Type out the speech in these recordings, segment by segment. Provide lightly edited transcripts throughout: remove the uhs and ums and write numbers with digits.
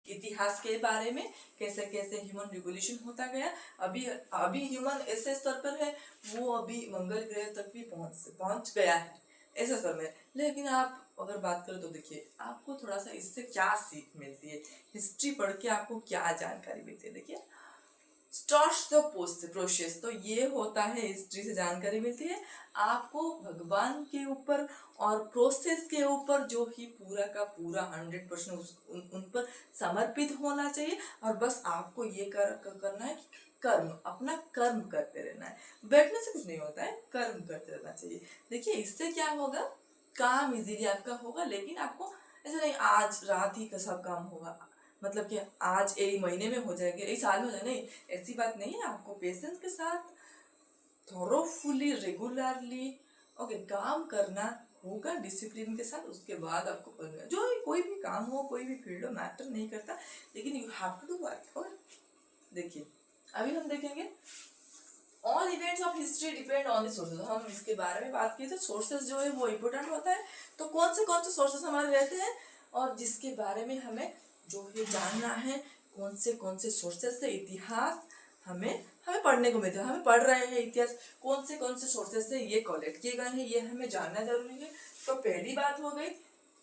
इतिहास के बारे में, कैसे कैसे ह्यूमन रिवोल्यूशन होता गया। अभी अभी ह्यूमन ऐसे स्तर पर है, वो अभी मंगल ग्रह तक भी पहुंच गया है ऐसे स्तर में। लेकिन आप अगर बात करें तो देखिए आपको थोड़ा सा इससे क्या सीख मिलती है, हिस्ट्री पढ़ के आपको क्या जानकारी मिलती है। देखिए स्टार्ट द प्रोसेस, तो ये होता है हिस्ट्री से जानकारी मिलती है आपको भगवान के ऊपर और प्रोसेस के ऊपर, जो ही पूरा का पूरा 100% उन पर समर्पित होना चाहिए। और बस आपको ये करना है कि कर्म, अपना कर्म करते रहना है, बैठने से कुछ नहीं होता है, कर्म करते रहना चाहिए। देखिए इससे क्या होगा, काम इजीली आपका होगा, लेकिन आपको ऐसा नहीं आज रात ही का सब काम होगा, मतलब कि आज एक महीने में हो जाएगा, एक साल में हो जाएगा, नहीं ऐसी बात नहीं है। आपको पेशेंस के साथ थोरोफुली रेगुलरली ओके काम करना होगा, डिसिप्लिन के साथ, उसके बाद आपको करना जो कोई भी काम हो, कोई भी फील्ड हो, मैटर नहीं करता, लेकिन you have to do work. देखिए अभी हम देखेंगे all events of history depend on the sources, हम इसके बारे में बात किए थे, सोर्सेज जो है वो इम्पोर्टेंट होता है। तो कौन से सोर्सेज हमारे रहते हैं और जिसके बारे में हमें जो है जानना है, कौन से सोर्सेज से इतिहास हमें पढ़ने को मिलता है, हमें पढ़ रहे हैं इतिहास, कौन से सोर्सेज से ये कलेक्ट किए गए हैं, ये हमें जानना जरूरी है। तो पहली बात हो गई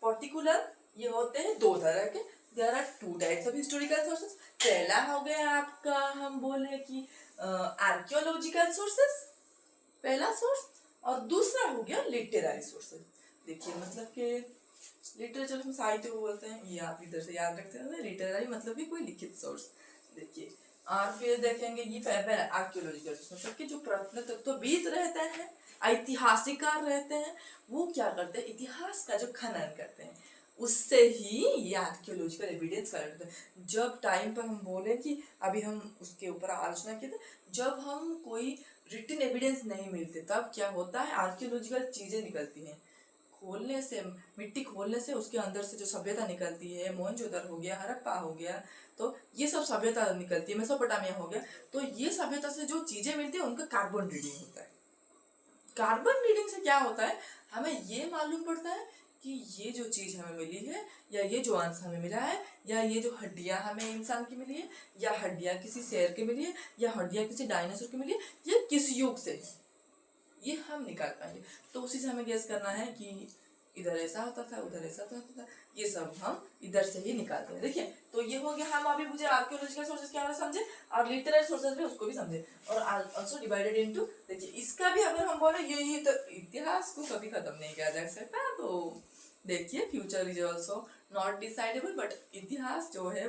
पर्टिकुलर, ये होते हैं दो तरह के, there are two types of historical sources. पहला हो गया आपका, हम बोले कि आर्कियोलॉजिकल सोर्सेस, पहला सोर्स, और दूसरा हो गया लिटरेरी सोर्सेस। देखिए मतलब कि लिटरेचर में साहित्य को बोलते हैं, ये आप इधर से याद रखते हैं, लिटरेरी मतलब कि कोई लिखित सोर्स। देखिए और फिर देखेंगे ये आर्कियोलॉजिकल सोर्स, मतलब कि जो प्रत्नतत्वविद रहते हैं, ऐतिहासिककार रहते हैं, वो क्या करते हैं, इतिहास का जो खनन करते हैं, उससे ही ये आर्कियोलॉजिकल एविडेंस कलेक्ट होता है। जब टाइम पर हम बोले कि अभी हम उसके ऊपर आलोचना किए थे, जब हम कोई रिटन एविडेंस नहीं मिलते तब क्या होता है, आर्कियोलॉजिकल चीजें निकलती हैं, खोलने से, मिट्टी खोलने से उसके अंदर से जो सभ्यता निकलती है, मोहनजोदड़ो हो गया, हड़प्पा हो गया, तो ये सब सभ्यता निकलती है, मेसोपोटामिया हो गया, तो ये सभ्यता से जो चीजें मिलती है उनका कार्बन रीडिंग होता है। कार्बन रीडिंग से क्या होता है, हमें ये मालूम पड़ता है कि ये जो चीज हमें मिली है, या ये जो अंश हमें मिला है, या ये जो हड्डियां हमें इंसान की मिली है, या हड्डियां किसी शेर की मिली है, या हड्डियां किसी डायनासोर की मिली है, ये किस युग से, ये हम निकाल पाएंगे। तो उसी से हमें गेस करना है कि इधर ऐसा होता था, उधर ऐसा होता था, ये सब हम इधर से ही निकालते हैं। देखिए तो ये हो गया, हम अभी मुझे आर्कियोलॉजिकल सोर्सेज क्या समझे और लिटरेरी सोर्सेज भी उसको भी समझे, और आल्सो डिवाइडेड इनटू, देखिए इसका भी अगर हम बोले ये तो इतिहास को कभी खत्म नहीं किया जा सकता। तो देखिए future is also not decidable, but इतिहास जो है